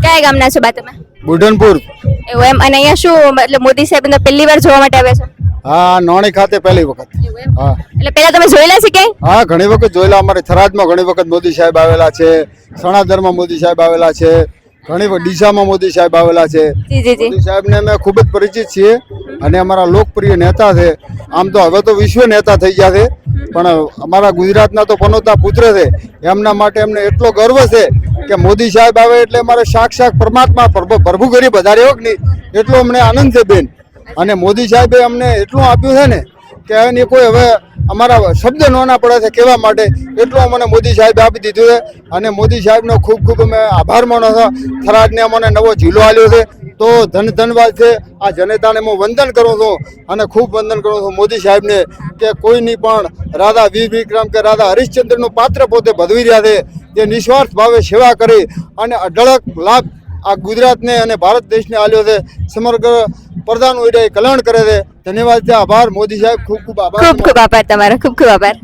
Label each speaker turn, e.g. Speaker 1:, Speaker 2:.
Speaker 1: કયા ગામના છો બા તમે?
Speaker 2: બુઢનપુર.
Speaker 1: એવું એમ. અને અહીંયા શું મતલબ મોદી સાહેબને પહેલી વાર જોવા માટે આવ્યા છો?
Speaker 2: હા, નોણી ખાતે પહેલી વખત.
Speaker 1: એવું એમ.
Speaker 2: હા
Speaker 1: એટલે પહેલા તમે જોયેલા છે ક્યાંય?
Speaker 2: હા, ઘણી વખત જોયેલા. અમારે થરાદમાં ઘણી વખત મોદી સાહેબ આવેલા છે, સણાદરમાં મોદી સાહેબ આવેલા છે, ઘણી વખત ડીસામાં મોદી સાહેબ આવેલા છે.
Speaker 1: જી જી જી.
Speaker 2: મોદી સાહેબને અમે ખૂબ જ પરિચિત છીએ અને અમારા લોકપ્રિય નેતા છે. આમ તો હવે તો વિશ્વ નેતા થઈ ગયા છે, પણ અમારા ગુજરાતના તો પનોતા પુત્ર છે. એમના માટે એમને એટલો ગર્વ છે કે મોદી સાહેબ આવે એટલે અમારે સાક્ષાત પરમાત્મા પ્રભુ ગરીબ વધારે નહીં એટલો અમને આનંદ છે બેન. અને મોદી સાહેબે અમને એટલું આપ્યું છે ને કે એની કોઈ હવે અમારા શબ્દ નોના પડે છે કહેવા માટે, એટલું અમને મોદી સાહેબે આપી દીધું છે. અને મોદી સાહેબનો ખૂબ ખૂબ અમે આભાર માનો છો. થરાદને અમને નવો જિલ્લો આપ્યો છે તો ધન્યવાદ છે. આ જનતાને હું વંદન કરું છું અને ખૂબ વંદન કરું છું મોદી સાહેબને કે કોઈની પણ રાધા વીર વિક્રમ કે રાધા હરિશ્ચંદ્રનું પાત્ર પોતે ભજવી રહ્યા છે. જે નિસ્વાર્થ ભાવે સેવા કરી અને અઢળક લાભ આ ગુજરાતને અને ભારત દેશને આલ્યો છે. સમગ્ર પ્રધાનો કલ્યાણ કરે છે. ધન્યવાદ છે. આભાર મોદી સાહેબ, ખૂબ ખૂબ આભાર.
Speaker 1: ખૂબ ખૂબ આભાર તમારો, ખૂબ ખૂબ આભાર.